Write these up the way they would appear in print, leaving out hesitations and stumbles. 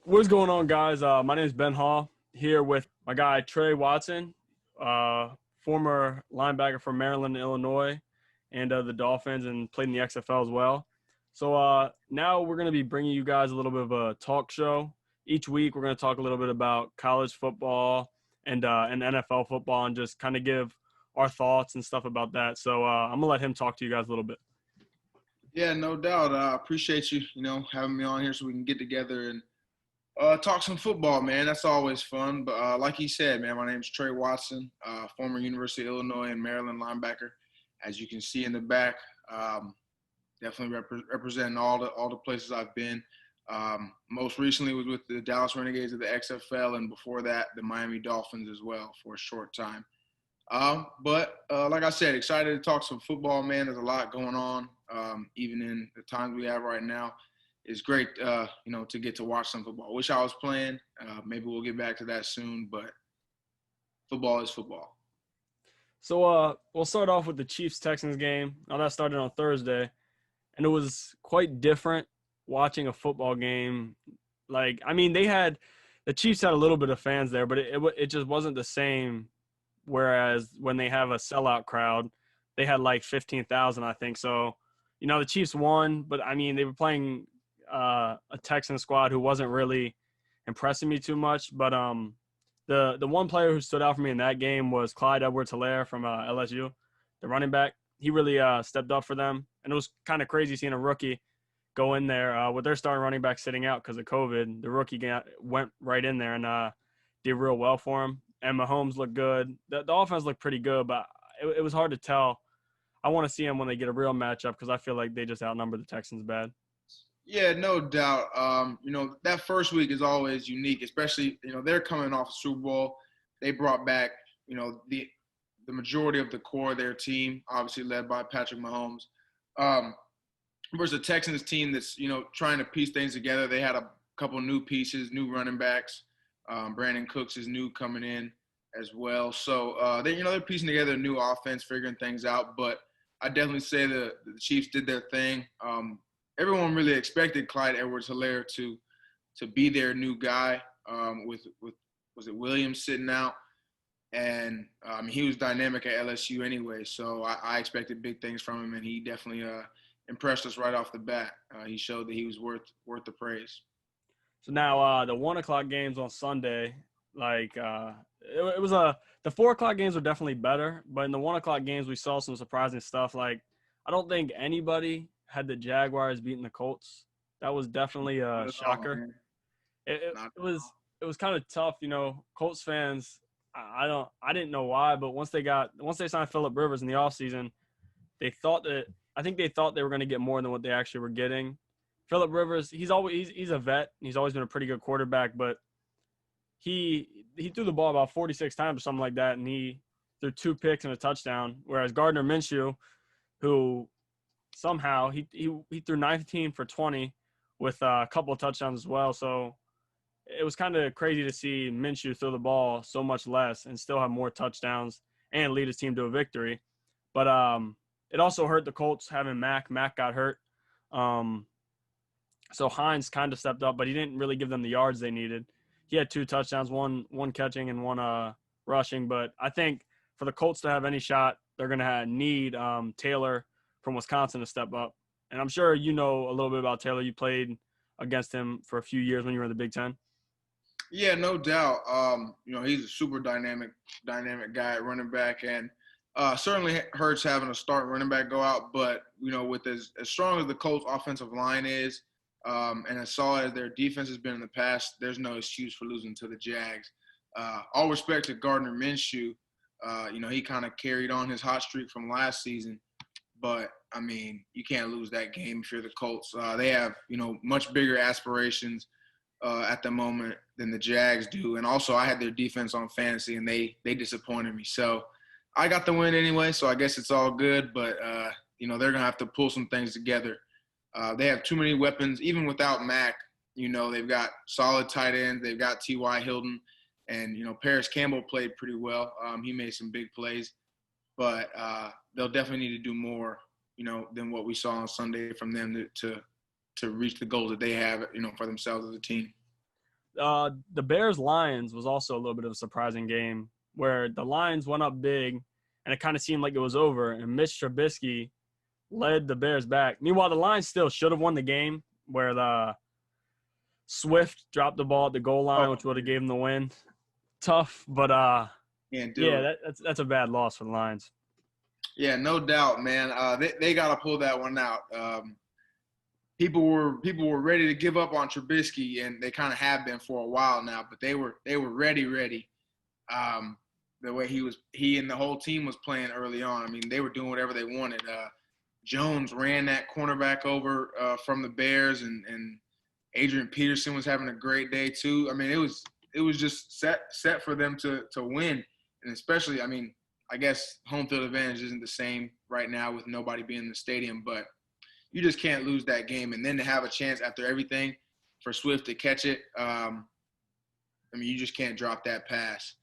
What's going on, guys? My name is Ben Hall, here with my guy Trey Watson, former linebacker from Maryland and Illinois, and the Dolphins, and played in the XFL as well. So now we're going to be bringing you guys a little bit of a talk show. Each week, we're going to talk a little bit about college football and NFL football, and just kind of give our thoughts and stuff about that. So I'm going to let him talk to you guys a little bit. Yeah, no doubt. I appreciate you, having me on here so we can get together and talk some football, man. That's always fun. But like he said, man, my name's Tre Watson, former University of Illinois and Maryland linebacker. As you can see in the back, definitely representing all the places I've been. Most recently was with the Dallas Renegades of the XFL, and before that, the Miami Dolphins as well for a short time. But like I said, excited to talk some football, man. There's a lot going on, even in the times we have right now. It's great, to get to watch some football. Wish I was playing. Maybe we'll get back to that soon, but football is football. So we'll start off with the Chiefs-Texans game. Now that started on Thursday, and it was quite different watching a football game. The Chiefs had a little bit of fans there, but it just wasn't the same. Whereas when they have a sellout crowd, they had like 15,000, I think. So, the Chiefs won, but they were playing a Texan squad who wasn't really impressing me too much. But the one player who stood out for me in that game was Clyde Edwards-Helaire from LSU, the running back. He really stepped up for them, and it was kind of crazy seeing a rookie go in there with their starting running back sitting out because of COVID. The rookie went right in there and did real well for him. And Mahomes looked good. The offense looked pretty good, but it was hard to tell. I want to see them when they get a real matchup because I feel like they just outnumber the Texans bad. Yeah, no doubt. That first week is always unique, especially, they're coming off a Super Bowl. They brought back, the majority of the core of their team, obviously led by Patrick Mahomes. Versus the Texans team that's, trying to piece things together. They had a couple new pieces, new running backs. Brandon Cooks is new coming in as well. So, they're piecing together a new offense, figuring things out. But I definitely say the Chiefs did their thing. Everyone really expected Clyde Edwards-Helaire to be their new guy with was it Williams sitting out. And he was dynamic at LSU anyway. So I expected big things from him, and he definitely impressed us right off the bat. He showed that he was worth the praise. So now the 1 o'clock games on Sunday, the 4 o'clock games were definitely better, but in the 1 o'clock games we saw some surprising stuff. Like, I don't think anybody had the Jaguars beating the Colts. That was definitely a shocker. It was kind of tough, Colts fans. I didn't know why, but once they signed Phillip Rivers in the offseason, I think they thought they were going to get more than what they actually were getting. Phillip Rivers, he's a vet. He's always been a pretty good quarterback, but he threw the ball about 46 times or something like that, and he threw 2 picks and a touchdown. Whereas Gardner Minshew, who somehow he threw 19 for 20 with a couple of touchdowns as well. So it was kind of crazy to see Minshew throw the ball so much less and still have more touchdowns and lead his team to a victory. But it also hurt the Colts having Mac. Mac got hurt. So Hines kind of stepped up, but he didn't really give them the yards they needed. He had 2 touchdowns, one catching and one rushing. But I think for the Colts to have any shot, they're going to need Taylor from Wisconsin to step up. And I'm sure you know a little bit about Taylor. You played against him for a few years when you were in the Big Ten. Yeah, no doubt. He's a super dynamic guy at running back, and certainly hurts having a start running back go out. But, with as strong as the Colts offensive line is, and as solid as their defense has been in the past, there's no excuse for losing to the Jags. All respect to Gardner Minshew. He kind of carried on his hot streak from last season. But, you can't lose that game if you're the Colts. They have, much bigger aspirations at the moment than the Jags do. And also I had their defense on fantasy, and they disappointed me. So I got the win anyway, so I guess it's all good. But, they're going to have to pull some things together. They have too many weapons. Even without Mac, they've got solid tight ends. They've got T.Y. Hilton. And, Paris Campbell played pretty well. He made some big plays. But they'll definitely need to do more, than what we saw on Sunday from them to reach the goals that they have, for themselves as a team. The Bears-Lions was also a little bit of a surprising game where the Lions went up big, and it kind of seemed like it was over, and Mitch Trubisky led the Bears back. Meanwhile, the Lions still should have won the game where the Swift dropped the ball at the goal line, which would have gave them the win. Tough, but that's a bad loss for the Lions. Yeah, no doubt, man. They got to pull that one out. People were ready to give up on Trubisky, and they kind of have been for a while now. But they were ready. The way he and the whole team was playing early on. I mean, they were doing whatever they wanted. Jones ran that cornerback over from the Bears, and Adrian Peterson was having a great day too. I mean, it was just set for them to win, and especially, I mean, I guess home field advantage isn't the same right now with nobody being in the stadium, but you just can't lose that game. And then to have a chance after everything for Swift to catch it, I mean, you just can't drop that pass.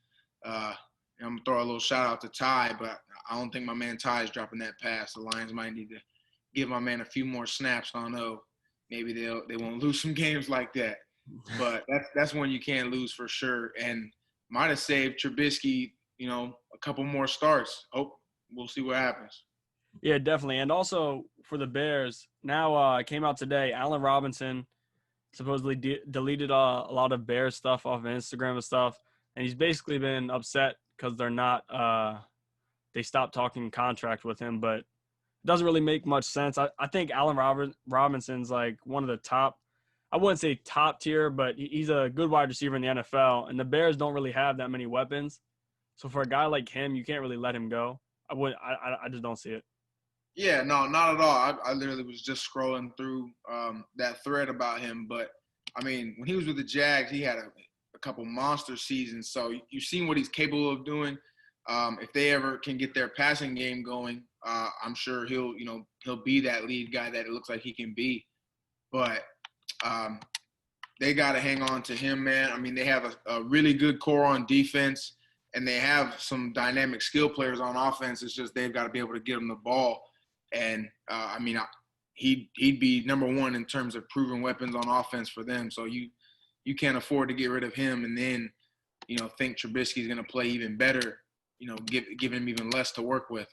I'm going to throw a little shout out to Ty, but I don't think my man Ty is dropping that pass. The Lions might need to give my man a few more snaps. I don't know. Maybe they won't lose some games like that. But that's one you can't lose for sure. And might have saved Trubisky, a couple more starts. We'll see what happens. Yeah, definitely. And also for the Bears, now it came out today, Allen Robinson supposedly deleted a lot of Bears stuff off of Instagram and stuff. And he's basically been upset because they're not they stopped talking contract with him. But it doesn't really make much sense. I think Allen Robinson's like one of the top, I wouldn't say top tier, but he's a good wide receiver in the NFL. And the Bears don't really have that many weapons. So for a guy like him, you can't really let him go. I just don't see it. Yeah, no, not at all. I literally was just scrolling through that thread about him. But, I mean, when he was with the Jags, he had a couple monster seasons. So you've seen what he's capable of doing. If they ever can get their passing game going, I'm sure he'll be that lead guy that it looks like he can be. But they got to hang on to him, man. I mean, they have a really good core on defense, and they have some dynamic skill players on offense. It's just they've got to be able to get him the ball. And, I mean, he'd be number one in terms of proven weapons on offense for them. So you can't afford to get rid of him and then, think Trubisky's going to play even better, give him even less to work with.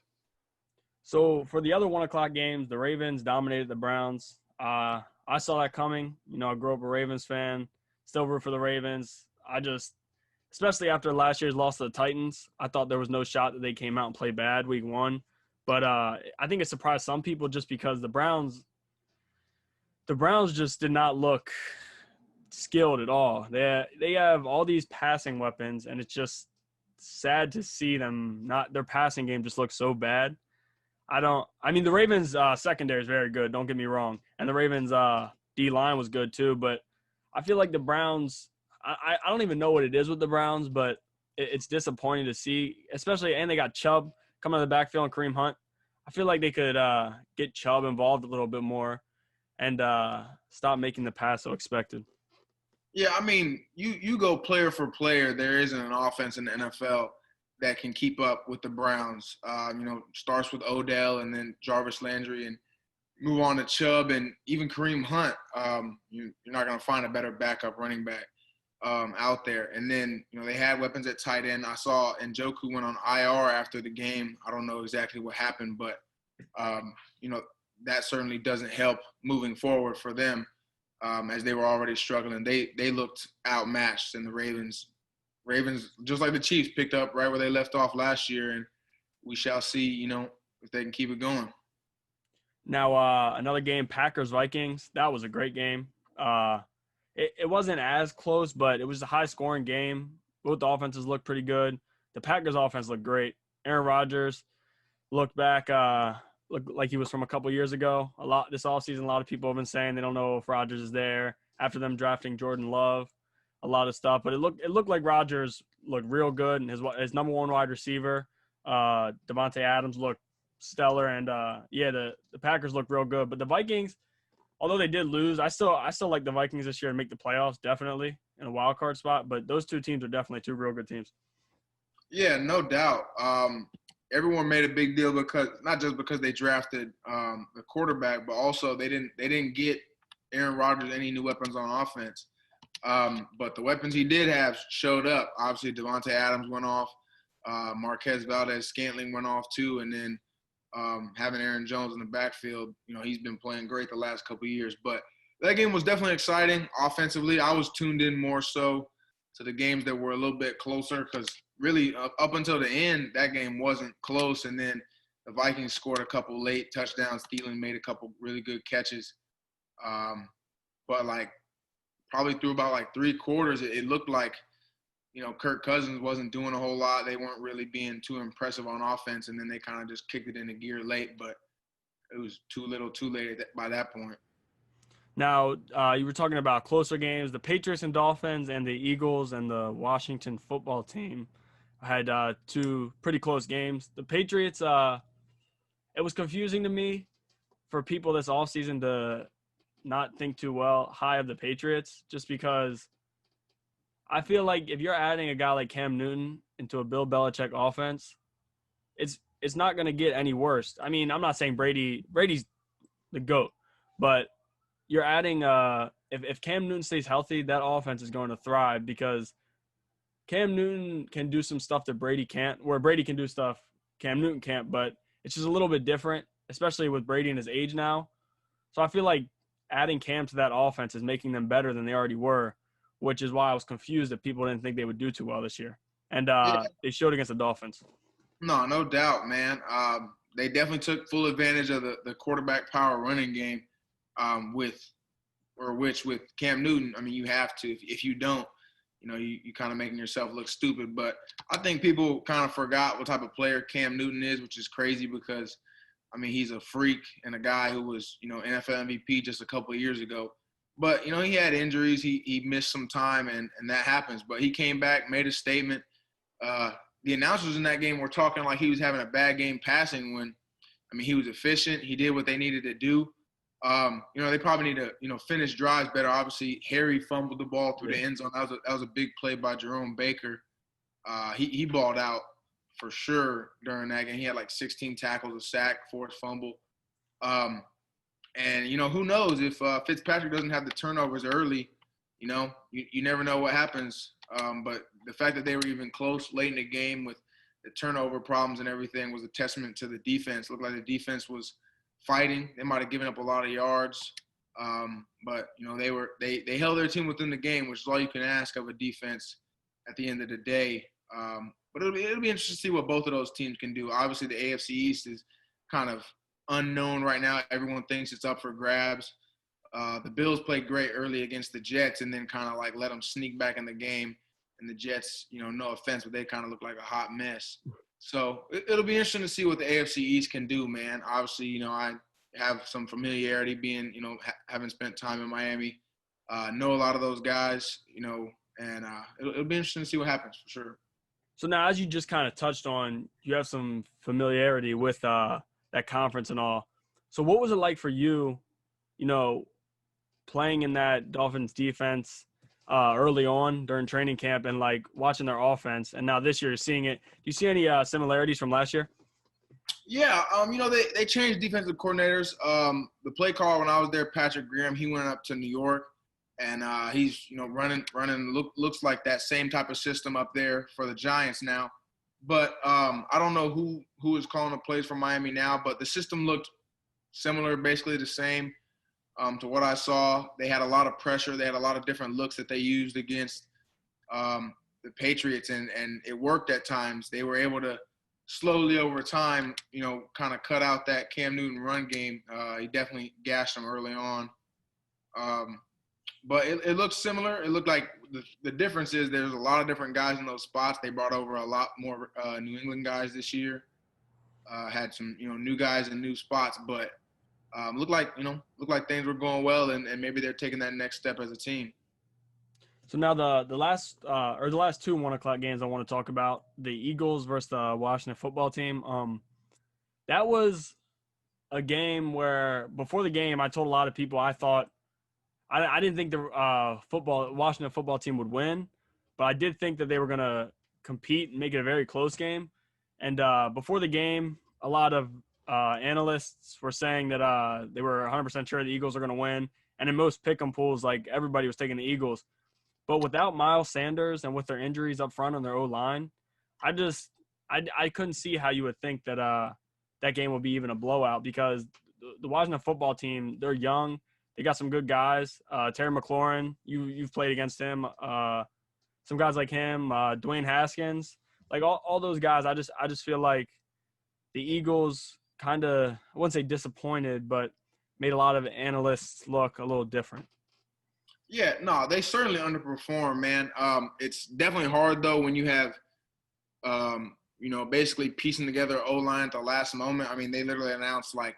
So for the other 1 o'clock games, the Ravens dominated the Browns. I saw that coming. I grew up a Ravens fan, still root for the Ravens. Especially after last year's loss to the Titans, I thought there was no shot that they came out and played bad week one. But I think it surprised some people just because the Browns just did not look skilled at all. They have all these passing weapons, and it's just sad to see them their passing game just looks so bad. The Ravens secondary is very good, don't get me wrong. And the Ravens D-line was good too, but I feel like the Browns, I don't even know what it is with the Browns, but it's disappointing to see, especially, and they got Chubb coming out of the backfield and Kareem Hunt. I feel like they could get Chubb involved a little bit more and stop making the pass so expected. Yeah, I mean, you go player for player, there isn't an offense in the NFL that can keep up with the Browns. Starts with Odell and then Jarvis Landry and move on to Chubb and even Kareem Hunt. You're not going to find a better backup running back out there. And then, they had weapons at tight end. I saw Njoku went on IR after the game. I don't know exactly what happened, but, that certainly doesn't help moving forward for them as they were already struggling. They looked outmatched, and the Ravens, just like the Chiefs, picked up right where they left off last year, and we shall see, if they can keep it going. Now, another game, Packers-Vikings. That was a great game. It wasn't as close, but it was a high-scoring game. Both offenses looked pretty good. The Packers' offense looked great. Aaron Rodgers looked like he was from a couple years ago. This offseason, a lot of people have been saying they don't know if Rodgers is there after them drafting Jordan Love, a lot of stuff. But it looked like Rodgers looked real good, and his number one wide receiver, Devontae Adams, looked stellar. And, the Packers looked real good. But the Vikings, although they did lose, I still like the Vikings this year and make the playoffs, definitely, in a wild card spot. But those two teams are definitely two real good teams. Yeah, no doubt. Everyone made a big deal because not just because they drafted the quarterback, but also they didn't get Aaron Rodgers any new weapons on offense. But the weapons he did have showed up. Obviously, Devontae Adams went off. Marquez Valdez-Scantling went off too. And then having Aaron Jones in the backfield, he's been playing great the last couple of years. But that game was definitely exciting offensively. I was tuned in more so to the games that were a little bit closer because really up until the end, that game wasn't close. And then the Vikings scored a couple late touchdowns. Thielen made a couple really good catches. But probably through about 3 quarters, it looked like, Kirk Cousins wasn't doing a whole lot. They weren't really being too impressive on offense, and then they kind of just kicked it into gear late, but it was too little too late by that point. Now, you were talking about closer games. The Patriots and Dolphins and the Eagles and the Washington football team had 2 pretty close games. The Patriots, it was confusing to me for people this offseason to not think too high of the Patriots, just because I feel like if you're adding a guy like Cam Newton into a Bill Belichick offense, it's not going to get any worse. I mean, I'm not saying Brady's the GOAT, but you're adding if Cam Newton stays healthy, that offense is going to thrive because Cam Newton can do some stuff that Brady can't, where Brady can do stuff Cam Newton can't, but it's just a little bit different, especially with Brady and his age now. So I feel like adding Cam to that offense is making them better than they already were, which is why I was confused that people didn't think they would do too well this year. And they showed against the Dolphins. No doubt, man. They definitely took full advantage of the quarterback power running game with Cam Newton. I mean, you have to. If you don't, you kind of making yourself look stupid. But I think people kind of forgot what type of player Cam Newton is, which is crazy because, I mean, he's a freak and a guy who was, NFL MVP just a couple of years ago. But, he had injuries. He missed some time, and that happens. But he came back, made a statement. The announcers in that game were talking like he was having a bad game passing when, I mean, he was efficient. He did what they needed to do. They probably need to, finish drives better. Obviously, Harry fumbled the ball through the end zone. That was a big play by Jerome Baker. He balled out for sure during that game. He had 16 tackles, a sack, forced fumble. And, who knows if Fitzpatrick doesn't have the turnovers early, you never know what happens. But the fact that they were even close late in the game with the turnover problems and everything was a testament to the defense. Looked like the defense was fighting. They might have given up a lot of yards. But, they held their team within the game, which is all you can ask of a defense at the end of the day. But it'll be interesting to see what both of those teams can do. Obviously, the AFC East is kind of unknown right now. Everyone thinks it's up for grabs. The Bills played great early against the Jets and then kind of let them sneak back in the game. And the Jets, no offense, but they kind of look like a hot mess. So it'll be interesting to see what the AFC East can do, man. Obviously, I have some familiarity being, having spent time in Miami. Know a lot of those guys, and it'll be interesting to see what happens for sure. So now, as you just kind of touched on, you have some familiarity with that conference and all. So what was it like for you, playing in that Dolphins defense early on during training camp and watching their offense, and now this year seeing it? Do you see any similarities from last year? Yeah, they changed defensive coordinators. The play call when I was there, Patrick Graham, he went up to New York, and he's running looks like that same type of system up there for the Giants now. But I don't know who is calling the plays for Miami now, but the system looked similar, basically the same to what I saw. They had a lot of pressure. They had a lot of different looks that they used against the Patriots, and it worked at times. They were able to slowly over time, kind of cut out that Cam Newton run game. He definitely gashed them early on. But it looked similar. It looked like the difference is there's a lot of different guys in those spots. They brought over a lot more New England guys this year. Had some new guys in new spots, but looked like things were going well, and maybe they're taking that next step as a team. So now the last 2 1:00 games I want to talk about, the Eagles versus the Washington football team. That was a game where before the game I told a lot of people I thought I didn't think the Washington football team would win, but I did think that they were going to compete and make it a very close game. And before the game, a lot of analysts were saying that they were 100% sure the Eagles are going to win. And in most pick'em pools, everybody was taking the Eagles. But without Miles Sanders and with their injuries up front on their O-line, I couldn't see how you would think that that game would be even a blowout because the Washington football team, they're young. They got some good guys. Terry McLaurin, you've played against him. Some guys like him, Dwayne Haskins, like all those guys. I just feel like the Eagles kind of, I wouldn't say disappointed, but made a lot of analysts look a little different. Yeah, no, they certainly underperform, man. It's definitely hard though when you have, basically piecing together O-line at the last moment. I mean, they literally announced like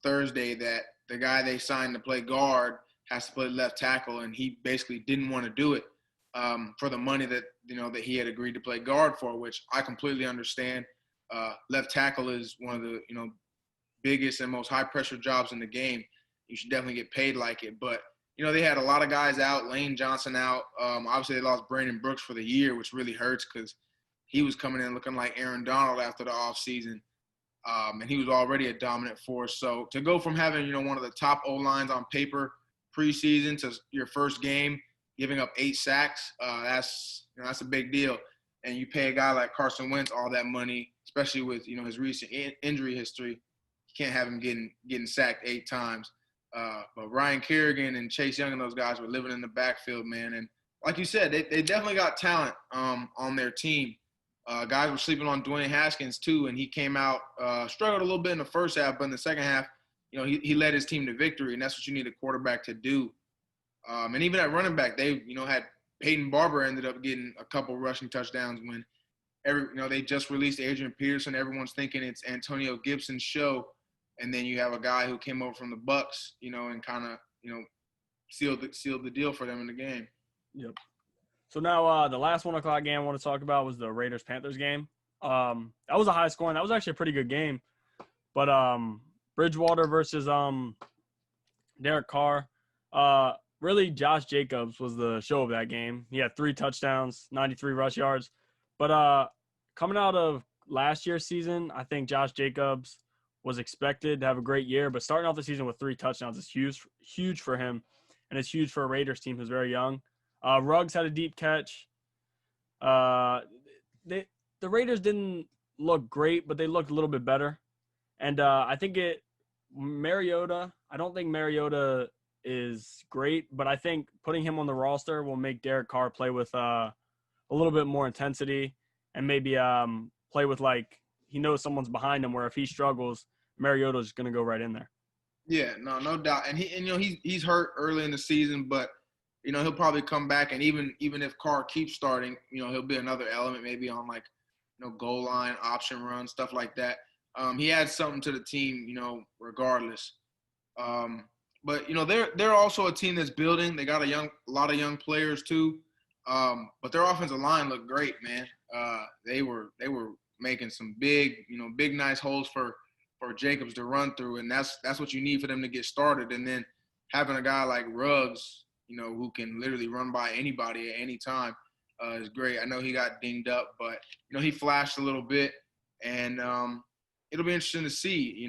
Thursday that the guy they signed to play guard has to play left tackle, and he basically didn't want to do it for the money that that he had agreed to play guard for, which I completely understand. Left tackle is one of the biggest and most high pressure jobs in the game. You should definitely get paid like it, but they had a lot of guys out. Lane Johnson out. Obviously, they lost Brandon Brooks for the year, which really hurts because he was coming in looking like Aaron Donald after the offseason. And he was already a dominant force. So to go from having, one of the top O-lines on paper preseason to your first game, giving up 8 sacks, that's a big deal. And you pay a guy like Carson Wentz all that money, especially with, his recent injury history. You can't have him getting sacked 8 times. But Ryan Kerrigan and Chase Young and those guys were living in the backfield, man. And like you said, they definitely got talent on their team. Guys were sleeping on Dwayne Haskins too, and he came out, struggled a little bit in the first half, but in the second half, he led his team to victory, and that's what you need a quarterback to do. And even at running back, they had Peyton Barber ended up getting a couple rushing touchdowns when they just released Adrian Peterson. Everyone's thinking it's Antonio Gibson's show, and then you have a guy who came over from the Bucs, and kind of sealed the deal for them in the game. Yep. So now the last 1 o'clock game I want to talk about was the Raiders-Panthers game. That was a high scoring. That was actually a pretty good game. But Bridgewater versus Derek Carr. Really, Josh Jacobs was the show of that game. He had 3 touchdowns, 93 rush yards. But coming out of last year's season, I think Josh Jacobs was expected to have a great year. But starting off the season with 3 touchdowns is huge for him. And it's huge for a Raiders team who's very young. Ruggs had a deep catch. The Raiders didn't look great, but they looked a little bit better. And I think Mariota, I don't think Mariota is great, but I think putting him on the roster will make Derek Carr play with a little bit more intensity and maybe play with like he knows someone's behind him where if he struggles, Mariota's going to go right in there. Yeah, no doubt. And he's hurt early in the season, but he'll probably come back, and even if Carr keeps starting, he'll be another element maybe on like, goal line, option run, stuff like that. He adds something to the team, regardless. But they're also a team that's building. They got a lot of young players too. But their offensive line looked great, man. They were making some big nice holes for Jacobs to run through, and that's what you need for them to get started. And then having a guy like Ruggs, who can literally run by anybody at any time, is great. I know he got dinged up, but, he flashed a little bit, and it'll be interesting to see.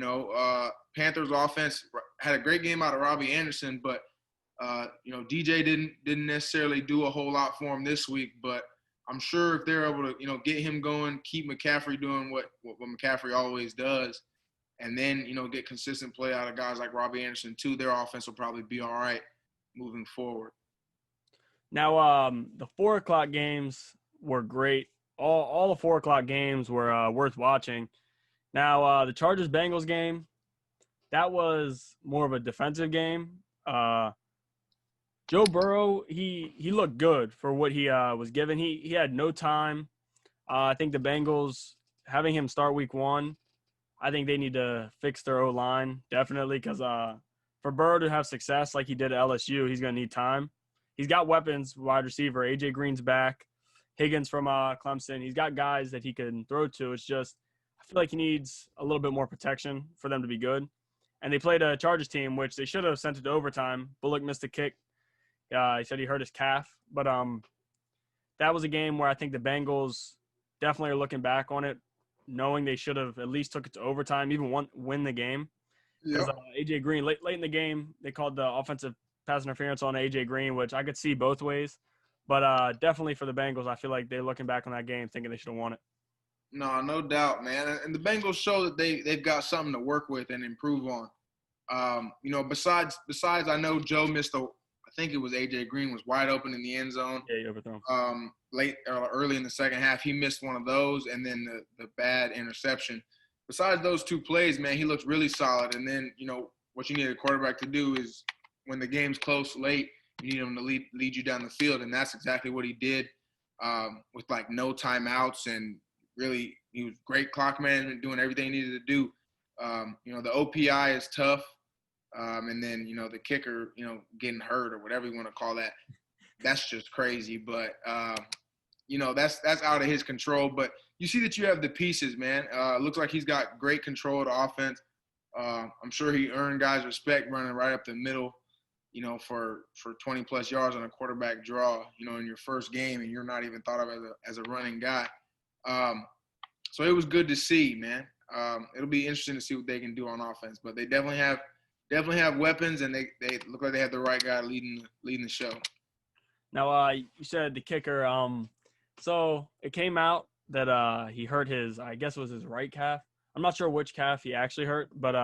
Panthers offense had a great game out of Robbie Anderson, but, DJ didn't necessarily do a whole lot for him this week, but I'm sure if they're able to, get him going, keep McCaffrey doing what McCaffrey always does, and then, get consistent play out of guys like Robbie Anderson too, their offense will probably be all right moving forward. Now, the 4 o'clock games were great. All the 4 o'clock games were worth watching. Now, the Chargers-Bengals game, that was more of a defensive game. Joe Burrow, he looked good for what he was given. He had no time. I think the Bengals, having him start week 1, I think they need to fix their O-line, definitely, because for Burrow to have success like he did at LSU, he's going to need time. He's got weapons, wide receiver. A.J. Green's back. Higgins from Clemson. He's got guys that he can throw to. It's just I feel like he needs a little bit more protection for them to be good. And they played a Chargers team, which they should have sent it to overtime. Bullock missed a kick. He said he hurt his calf. But that was a game where I think the Bengals definitely are looking back on it, knowing they should have at least took it to overtime, even win the game. Because A.J. Green, late in the game, they called the offensive pass interference on A.J. Green, which I could see both ways. But definitely for the Bengals, I feel like they're looking back on that game thinking they should have won it. No doubt, man. And the Bengals show that they've got something to work with and improve on. Besides, I know Joe missed I think it was AJ Green was wide open in the end zone. Yeah, you overthrown. Late or early in the second half, he missed one of those, and then the bad interception. Besides those two plays, man, he looks really solid. And then what you need a quarterback to do is when the game's close late, you need him to lead you down the field, and that's exactly what he did with like no timeouts, and really he was great clock management, doing everything he needed to do. The OPI is tough. And then, the kicker, getting hurt or whatever you want to call that, that's just crazy. But, that's out of his control. But you see that you have the pieces, man. Looks like he's got great control of the offense. I'm sure he earned guys' respect running right up the middle, for 20-plus yards on a quarterback draw, in your first game, and you're not even thought of as a running guy. So it was good to see, man. It'll be interesting to see what they can do on offense. But they definitely have weapons, and they look like they have the right guy leading the show. Now, you said the kicker. So it came out that he hurt his, I guess it was his right calf. I'm not sure which calf he actually hurt, but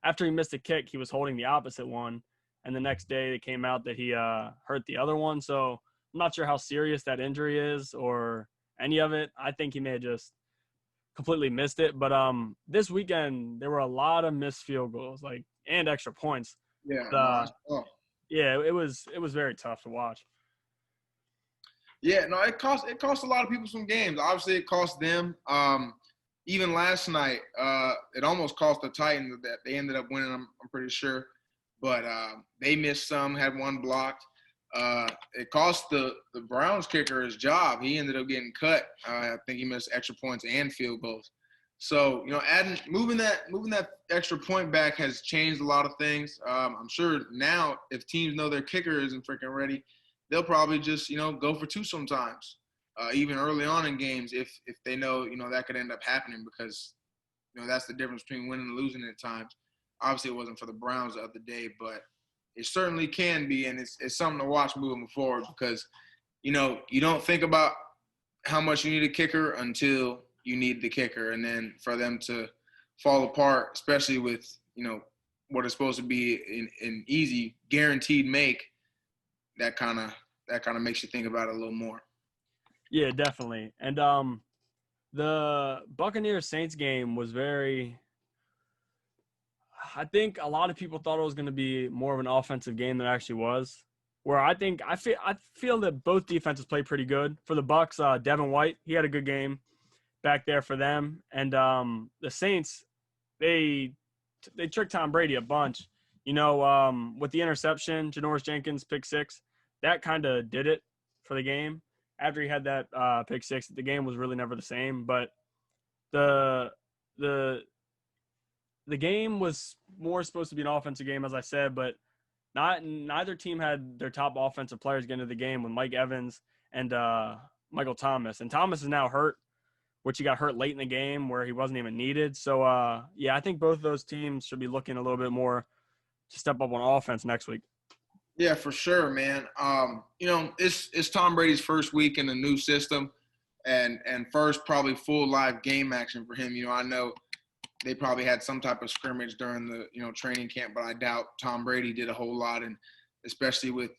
after he missed a kick, he was holding the opposite one. And the next day it came out that he hurt the other one. So I'm not sure how serious that injury is or any of it. I think he may have just completely missed it. But this weekend there were a lot of missed field goals, and extra points. Yeah. But, yeah, it was very tough to watch. Yeah, no, it cost a lot of people some games. Obviously, it cost them. Even last night, it almost cost the Titans that they ended up winning. I'm pretty sure, but they missed some, had one blocked. It cost the Browns kicker his job. He ended up getting cut. I think he missed extra points and field goals. So moving that extra point back has changed a lot of things. I'm sure now if teams know their kicker isn't freaking ready, they'll probably just go for two sometimes, even early on in games if they know that could end up happening, because that's the difference between winning and losing at times. Obviously, it wasn't for the Browns the other day, but it certainly can be, and it's something to watch moving forward, because you don't think about how much you need a kicker until you need the kicker, and then for them to fall apart, especially with what is supposed to be an easy guaranteed make. That kind of makes you think about it a little more. Yeah, definitely. And the Buccaneers Saints game was I think a lot of people thought it was going to be more of an offensive game than it actually was. Where I feel that both defenses played pretty good. For the Bucs, Devin White, he had a good game back there for them. And the Saints, they tricked Tom Brady a bunch. With the interception, Janoris Jenkins pick six. That kind of did it for the game. After he had that pick six, the game was really never the same. But the game was more supposed to be an offensive game, as I said, but neither team had their top offensive players get into the game with Mike Evans and Michael Thomas. And Thomas is now hurt, which he got hurt late in the game where he wasn't even needed. So, I think both of those teams should be looking a little bit more to step up on offense next week. Yeah, for sure, man. It's Tom Brady's first week in the new system, and first probably full live game action for him. I know they probably had some type of scrimmage during the training camp, but I doubt Tom Brady did a whole lot, and especially with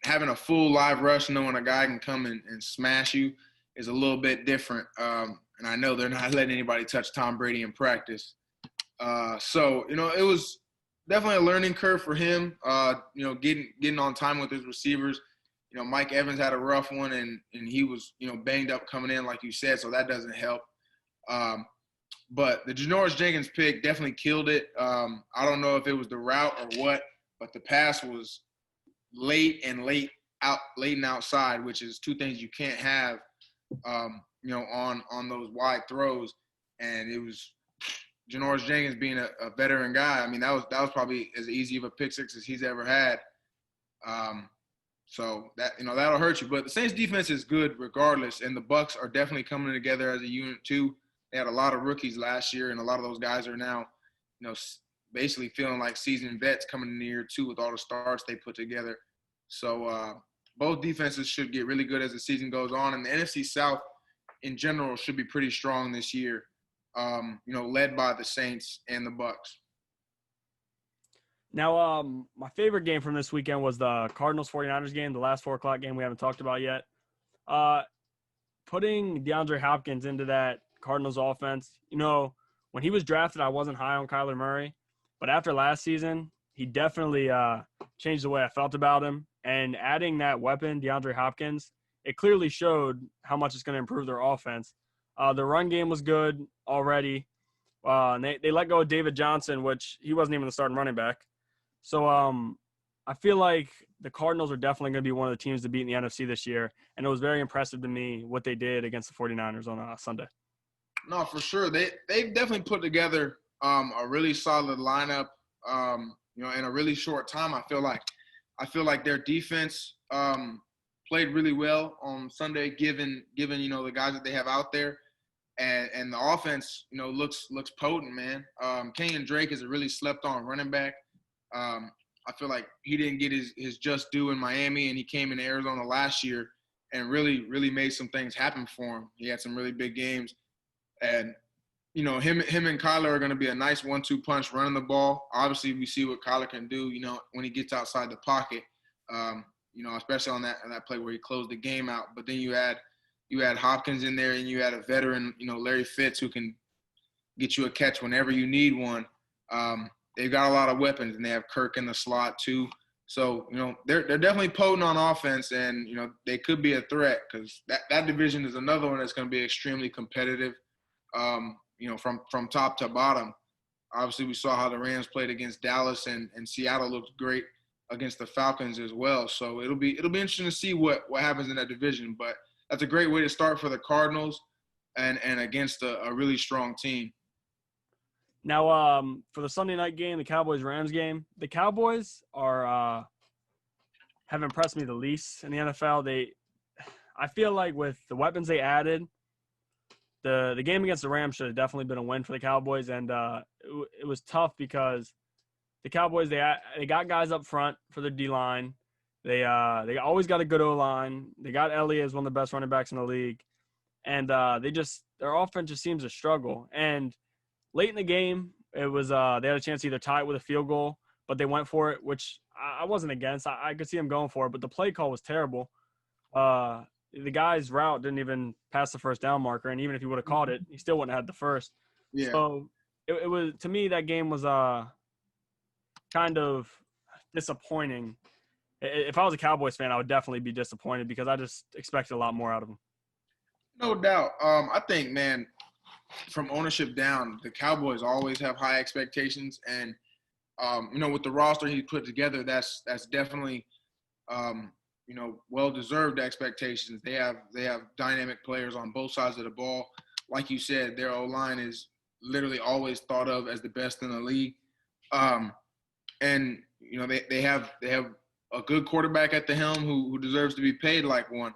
having a full live rush, knowing a guy can come and smash you is a little bit different. And I know they're not letting anybody touch Tom Brady in practice. So it was definitely a learning curve for him, getting on time with his receivers. Mike Evans had a rough one, and he was, banged up coming in, like you said, so that doesn't help. But the Janoris Jenkins pick definitely killed it. I don't know if it was the route or what, but the pass was late and outside, which is two things you can't have, on those wide throws. And it was Janoris Jenkins being a veteran guy. I mean, that was probably as easy of a pick six as he's ever had. So that that'll hurt you. But the Saints defense is good regardless, and the Bucs are definitely coming together as a unit too. They had a lot of rookies last year, and a lot of those guys are now, basically feeling like seasoned vets coming into year two with all the starts they put together. So both defenses should get really good as the season goes on, and the NFC South in general should be pretty strong this year. Led by the Saints and the Bucs. Now, my favorite game from this weekend was the Cardinals-49ers game, the last 4 o'clock game we haven't talked about yet. Putting DeAndre Hopkins into that Cardinals offense, when he was drafted, I wasn't high on Kyler Murray. But after last season, he definitely changed the way I felt about him. And adding that weapon, DeAndre Hopkins, it clearly showed how much it's going to improve their offense. The run game was good already. And they let go of David Johnson, which he wasn't even the starting running back. So I feel like the Cardinals are definitely going to be one of the teams to beat in the NFC this year. And it was very impressive to me what they did against the 49ers on Sunday. No, for sure. They've definitely put together a really solid lineup, in a really short time. I feel like their defense played really well on Sunday, given the guys that they have out there. And the offense, looks potent, man. Kenyon Drake is a really slept-on running back. I feel like he didn't get his just due in Miami, and he came into Arizona last year and really, really made some things happen for him. He had some really big games. And, him and Kyler are going to be a nice 1-2 punch running the ball. Obviously, we see what Kyler can do, when he gets outside the pocket, especially on that play where he closed the game out. But then you had Hopkins in there, and you had a veteran, Larry Fitz, who can get you a catch whenever you need one. They've got a lot of weapons, and they have Kirk in the slot too. So, they're definitely potent on offense, and, they could be a threat because that division is another one that's going to be extremely competitive, from top to bottom. Obviously, we saw how the Rams played against Dallas, and Seattle looked great against the Falcons as well. So it'll be interesting to see what happens in that division. But that's a great way to start for the Cardinals and against a really strong team. Now, for the Sunday night game, the Cowboys-Rams game, the Cowboys have impressed me the least in the NFL. I feel like with the weapons they added, the game against the Rams should have definitely been a win for the Cowboys, and it was tough because the Cowboys they got guys up front for their D-line. They always got a good O-line. They got Elliott as one of the best running backs in the league, and their offense just seems to struggle. And late in the game, it was they had a chance to either tie it with a field goal, but they went for it, which I wasn't against. I could see them going for it, but the play call was terrible. The guy's route didn't even pass the first down marker, and even if he would have caught it, he still wouldn't have had the first. Yeah. So it was, to me, that game was kind of disappointing. If I was a Cowboys fan, I would definitely be disappointed because I just expected a lot more out of them. No doubt. I think, man, from ownership down, the Cowboys always have high expectations, and with the roster he put together, that's definitely well-deserved expectations. They have dynamic players on both sides of the ball. Like you said, their O-line is literally always thought of as the best in the league, and they have a good quarterback at the helm who deserves to be paid like one.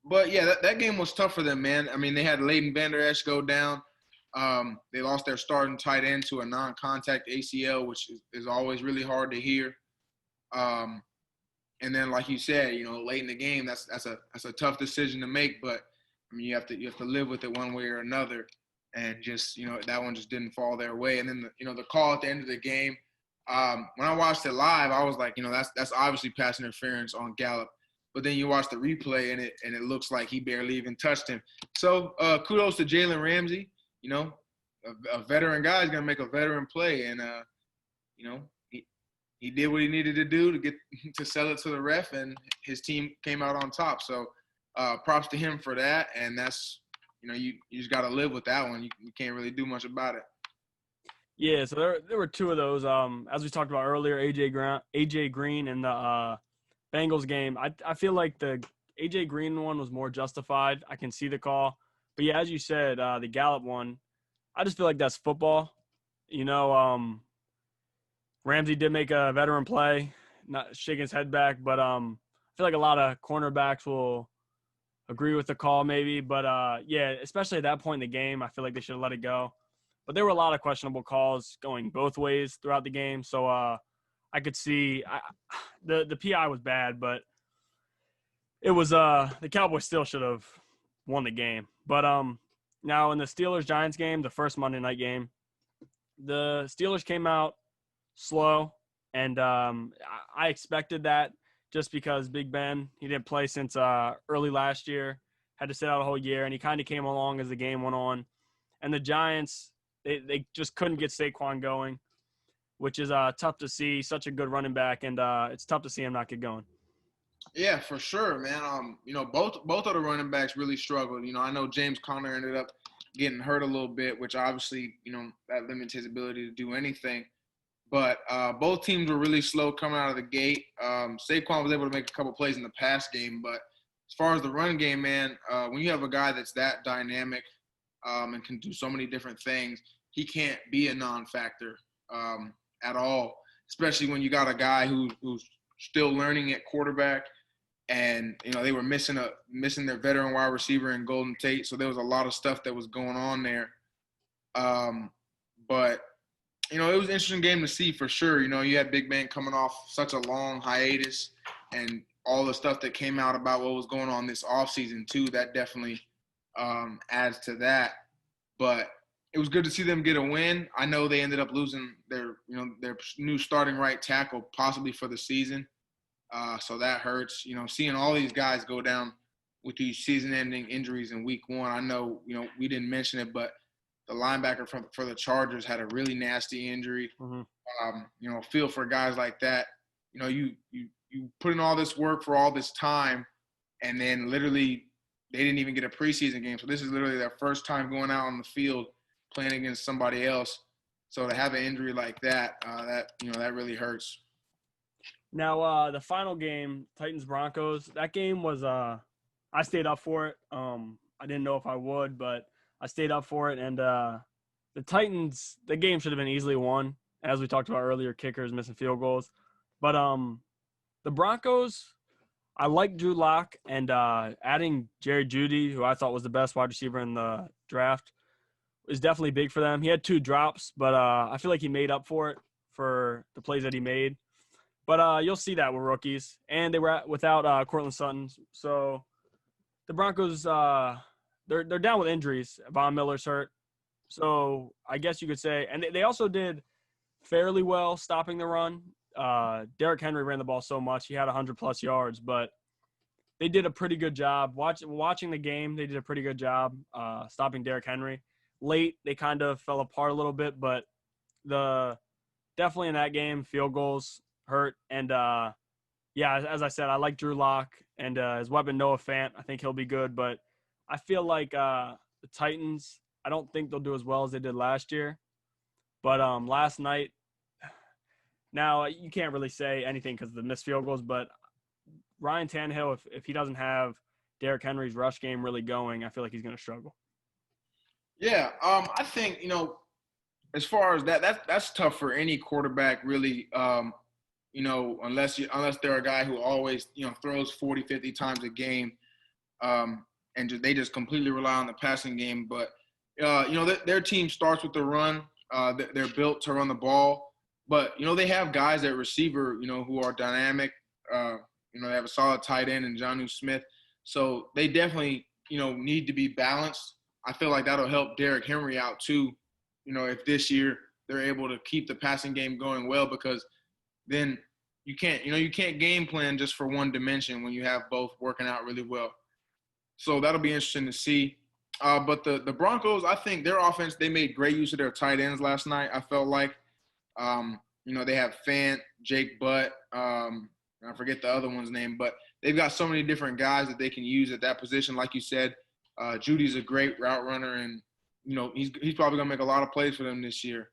But, yeah, that game was tough for them, man. I mean, they had Leighton Vander Esch go down. They lost their starting tight end to a non-contact ACL, which is always really hard to hear. And then, like you said, late in the game, that's a tough decision to make. But, I mean, you have to live with it one way or another. And just, that one just didn't fall their way. And then, the call at the end of the game, when I watched it live, I was like, that's obviously pass interference on Gallup. But then you watch the replay, and it looks like he barely even touched him. So kudos to Jalen Ramsey. A veteran guy is going to make a veteran play. And, he did what he needed to do to sell it to the ref, and his team came out on top. So props to him for that. And that's, you just got to live with that one. You can't really do much about it. Yeah, so there were two of those. As we talked about earlier, AJ Green and the Bengals game. I feel like the AJ Green one was more justified. I can see the call. But, yeah, as you said, the Gallup one, I just feel like that's football. Ramsey did make a veteran play, not shaking his head back. But I feel like a lot of cornerbacks will agree with the call maybe. But, yeah, especially at that point in the game, I feel like they should have let it go. But there were a lot of questionable calls going both ways throughout the game. So, I could see the PI was bad, but It was the Cowboys still should have won the game. But now in the Steelers-Giants game, the first Monday night game, the Steelers came out slow, and I expected that just because Big Ben, he didn't play since early last year, had to sit out a whole year, and he kind of came along as the game went on. And the Giants, they just couldn't get Saquon going, which is tough to see. Such a good running back, and it's tough to see him not get going. Yeah, for sure, man. Both of the running backs really struggled. I know James Conner ended up getting hurt a little bit, which obviously, that limits his ability to do anything. But both teams were really slow coming out of the gate. Saquon was able to make a couple plays in the pass game, but as far as the run game, man, when you have a guy that's that dynamic and can do so many different things, he can't be a non-factor at all, especially when you got a guy who's still learning at quarterback. And, they were missing their veteran wide receiver in Golden Tate. So there was a lot of stuff that was going on there. But, it was an interesting game to see for sure. You had Big Ben coming off such a long hiatus and all the stuff that came out about what was going on this offseason too. That definitely adds to that. But it was good to see them get a win. I know they ended up losing their new starting right tackle possibly for the season. So that hurts, seeing all these guys go down with these season-ending injuries in week one. I know, we didn't mention it, but the linebacker for the Chargers had a really nasty injury. Mm-hmm. Feel for guys like that. You put in all this work for all this time, and then literally they didn't even get a preseason game. So this is literally their first time going out on the field playing against somebody else. So to have an injury like that, that really hurts. Now, the final game, Titans-Broncos, that game was I stayed up for it. I didn't know if I would, but I stayed up for it. And the Titans, the game should have been easily won, as we talked about earlier, kickers missing field goals. But the Broncos, I like Drew Lock, and adding Jerry Jeudy, who I thought was the best wide receiver in the draft, is definitely big for them. He had 2 drops, but I feel like he made up for it for the plays that he made. But you'll see that with rookies. And they were without Cortland Sutton. So the Broncos, they're down with injuries. Von Miller's hurt. So I guess you could say – and they also did fairly well stopping the run. Derrick Henry ran the ball so much. He had 100-plus yards. But they did a pretty good job. Watching the game, they did a pretty good job stopping Derrick Henry. Late, they kind of fell apart a little bit. But definitely in that game, field goals – hurt. And as I said, I like Drew Lock and his weapon Noah Fant. I think he'll be good, but I feel like the Titans, I don't think they'll do as well as they did last year. But last night, now you can't really say anything because of the missed field goals, but Ryan Tannehill, if he doesn't have Derrick Henry's rush game really going, I feel like he's going to struggle. Yeah, I think, as far as that's tough for any quarterback really. Unless they're a guy who always, throws 40, 50 times a game, and they just completely rely on the passing game. But, their team starts with the run. They're built to run the ball. But, they have guys at receiver, who are dynamic. They have a solid tight end in Jonnu Smith. So they definitely, need to be balanced. I feel like that'll help Derrick Henry out too, if this year they're able to keep the passing game going well, because then you can't game plan just for one dimension when you have both working out really well. So that'll be interesting to see. But the Broncos, I think their offense, they made great use of their tight ends last night. I felt like, they have Fant, Jake Butt, I forget the other one's name, but they've got so many different guys that they can use at that position. Like you said, Judy's a great route runner, and, he's probably going to make a lot of plays for them this year.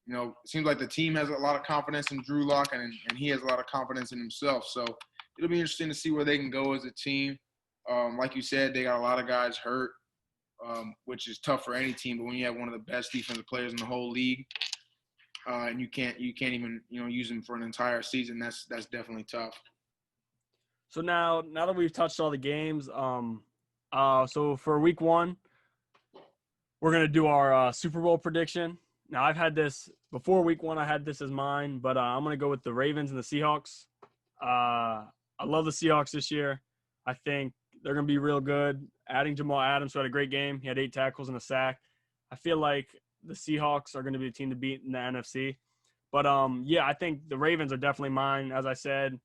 It seems like the team has a lot of confidence in Drew Lock, and he has a lot of confidence in himself. So it'll be interesting to see where they can go as a team. Like you said, they got a lot of guys hurt, which is tough for any team. But when you have one of the best defensive players in the whole league, and you can't even use him for an entire season, that's definitely tough. So now that we've touched all the games, so for week 1, we're gonna do our Super Bowl prediction. Now, I've had this – before week 1, I had this as mine, but I'm going to go with the Ravens and the Seahawks. I love the Seahawks this year. I think they're going to be real good. Adding Jamal Adams, who had a great game. He had 8 tackles and a sack. I feel like the Seahawks are going to be the team to beat in the NFC. But, I think the Ravens are definitely mine. As I said,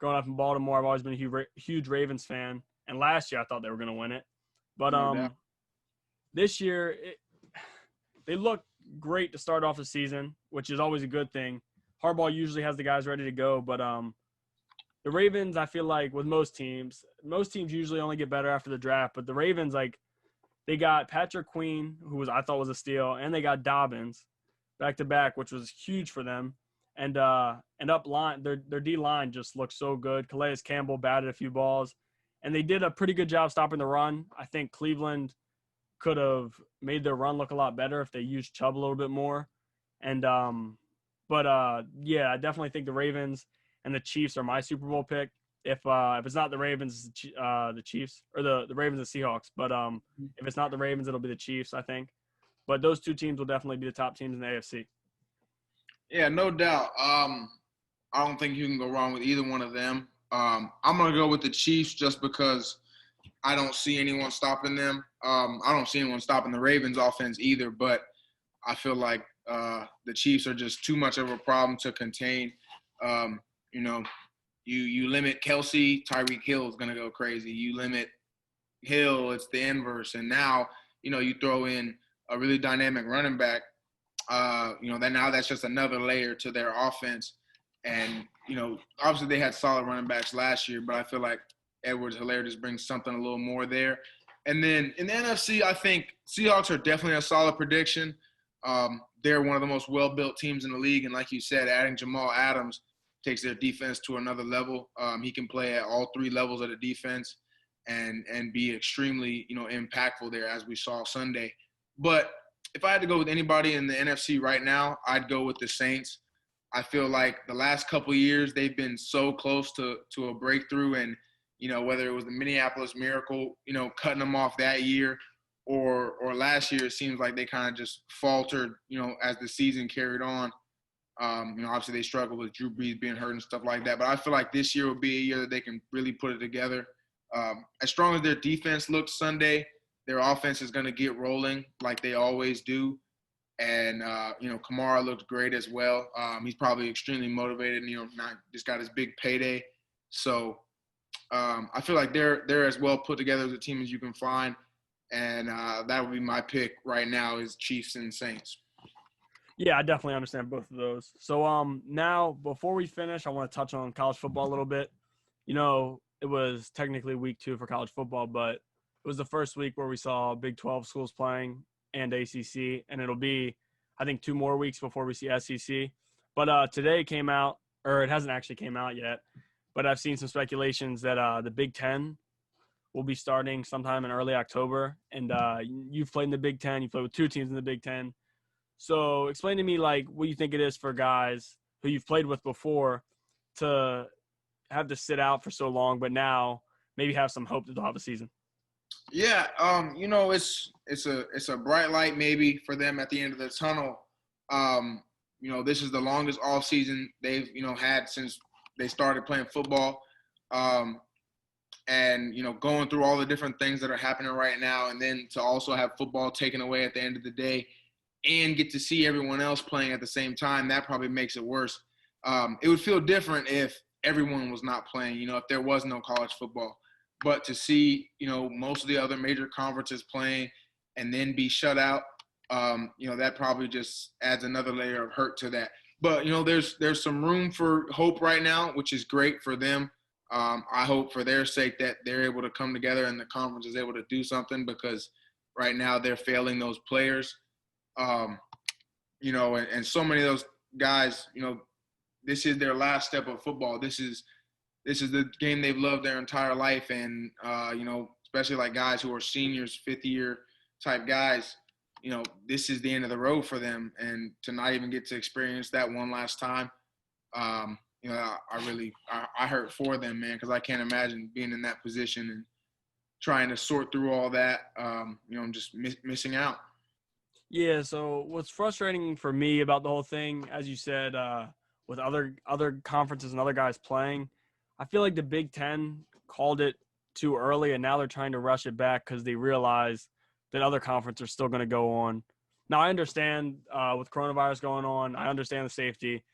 growing up in Baltimore, I've always been a huge Ravens fan. And last year, I thought they were going to win it. But this year, they look great to start off the season, which is always a good thing. Harbaugh usually has the guys ready to go. But the Ravens, I feel like with most teams usually only get better after the draft. But the Ravens, they got Patrick Queen, who I thought was a steal, and they got Dobbins back-to-back, which was huge for them. And up line, their D-line just looked so good. Calais Campbell batted a few balls. And they did a pretty good job stopping the run. I think Cleveland could have made their run look a lot better if they used Chubb a little bit more. And I definitely think the Ravens and the Chiefs are my Super Bowl pick. If it's not the Ravens, the Chiefs, or the Ravens and Seahawks. But if it's not the Ravens, it'll be the Chiefs, I think. But those two teams will definitely be the top teams in the AFC. Yeah, no doubt. I don't think you can go wrong with either one of them. I'm going to go with the Chiefs just because I don't see anyone stopping them. I don't see anyone stopping the Ravens offense either, but I feel like the Chiefs are just too much of a problem to contain. You limit Kelsey, Tyreek Hill is going to go crazy. You limit Hill, it's the inverse. And now, you throw in a really dynamic running back. That's just another layer to their offense. And, obviously they had solid running backs last year, but I feel like Edwards-Helaire just brings something a little more there. And then in the NFC, I think Seahawks are definitely a solid prediction. They're one of the most well-built teams in the league. And like you said, adding Jamal Adams takes their defense to another level. He can play at all 3 levels of the defense and be extremely, impactful there, as we saw Sunday. But if I had to go with anybody in the NFC right now, I'd go with the Saints. I feel like the last couple of years they've been so close to a breakthrough, and whether it was the Minneapolis Miracle, cutting them off that year, or last year, it seems like they kind of just faltered, as the season carried on. Obviously they struggled with Drew Brees being hurt and stuff like that, but I feel like this year will be a year that they can really put it together. As strong as their defense looked Sunday, their offense is going to get rolling like they always do. And, Kamara looked great as well. He's probably extremely motivated, just got his big payday. So I feel like they're as well put together as a team as you can find. And that would be my pick right now is Chiefs and Saints. Yeah, I definitely understand both of those. So now, before we finish, I want to touch on college football a little bit. It was technically week 2 for college football, but it was the first week where we saw Big 12 schools playing and ACC, and it'll be, I think, 2 more weeks before we see SEC. But today came out, or it hasn't actually came out yet, but I've seen some speculations that the Big 10 will be starting sometime in early October. And you've played in the Big 10. You played with 2 teams in the Big 10. So explain to me, what you think it is for guys who you've played with before to have to sit out for so long, but now maybe have some hope that they'll have a season. Yeah, it's a bright light maybe for them at the end of the tunnel. This is the longest off season they've had since they started playing football. And going through all the different things that are happening right now, and then to also have football taken away at the end of the day and get to see everyone else playing at the same time, that probably makes it worse. It would feel different if everyone was not playing, if there was no college football. But to see, most of the other major conferences playing and then be shut out, that probably just adds another layer of hurt to that. But, there's some room for hope right now, which is great for them. I hope for their sake that they're able to come together and the conference is able to do something, because right now they're failing those players. And so many of those guys, this is their last step of football. This is the game they've loved their entire life. And, especially like guys who are seniors, 5th-year type guys, this is the end of the road for them. And to not even get to experience that one last time, I hurt for them, man, because I can't imagine being in that position and trying to sort through all that, just missing out. Yeah, so what's frustrating for me about the whole thing, as you said, with other conferences and other guys playing, I feel like the Big Ten called it too early, and now they're trying to rush it back because they realize that other conferences are still going to go on. Now, I understand with coronavirus going on, I understand the safety,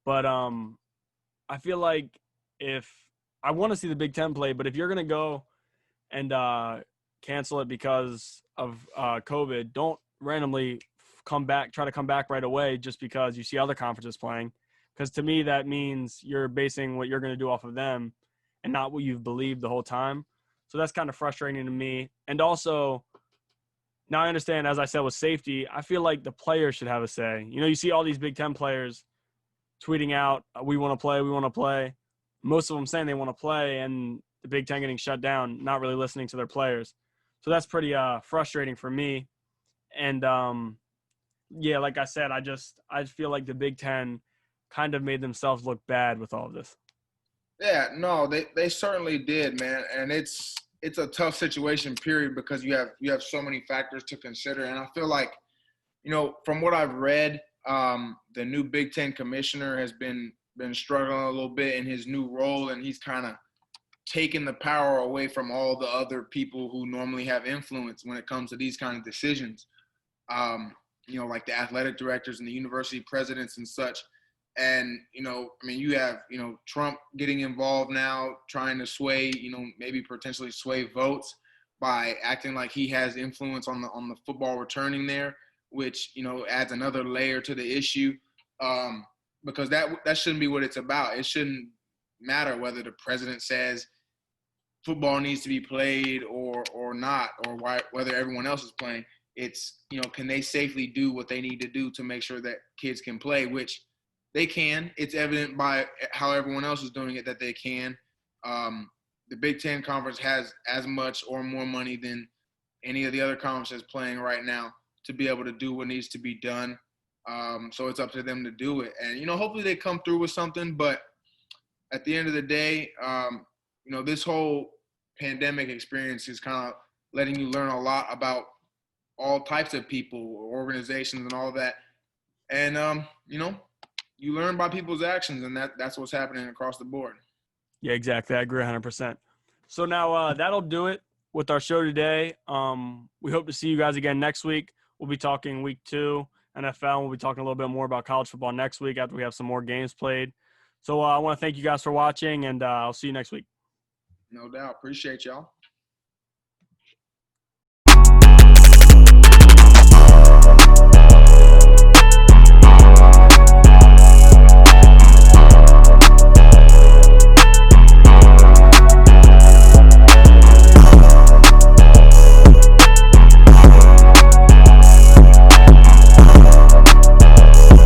but I feel like if I want to see the Big Ten play, but if you're going to go and cancel it because of COVID, don't randomly try to come back right away just because you see other conferences playing. Because to me, that means you're basing what you're going to do off of them and not what you've believed the whole time. So that's kind of frustrating to me. And also, now I understand, as I said, with safety, I feel like the players should have a say. You know, you see all these Big Ten players tweeting out, we want to play, we want to play. Most of them saying they want to play, and the Big Ten getting shut down, not really listening to their players. So that's pretty frustrating for me. And, yeah, like I said, I feel like the Big Ten kind of made themselves look bad with all of this. Yeah, no, they certainly did, man. And it's a tough situation, period, because you have so many factors to consider. And I feel like, you know, from what I've read, the new Big Ten commissioner has been struggling a little bit in his new role, and he's kind of taken the power away from all the other people who normally have influence when it comes to these kind of decisions. You know, like the athletic directors and the university presidents and such. And, you know, I mean, you have, you know, Trump getting involved now, trying to sway, you know, maybe potentially sway votes by acting like he has influence on the football returning there, which, you know, adds another layer to the issue. Because that shouldn't be what it's about. It shouldn't matter whether the president says football needs to be played or not, or whether everyone else is playing. It's, you know, can they safely do what they need to do to make sure that kids can play, which they can. It's evident by how everyone else is doing it that they can. The Big Ten Conference has as much or more money than any of the other conferences playing right now to be able to do what needs to be done. So it's up to them to do it. And, you know, hopefully they come through with something. But at the end of the day, you know, this whole pandemic experience is kind of letting you learn a lot about all types of people, organizations, and all that. And, you know, you learn by people's actions, and that's what's happening across the board. Yeah, exactly. I agree 100%. So now that'll do it with our show today. We hope to see you guys again next week. We'll be talking week 2 NFL. We'll be talking a little bit more about college football next week after we have some more games played. So I want to thank you guys for watching, and I'll see you next week. No doubt. Appreciate y'all.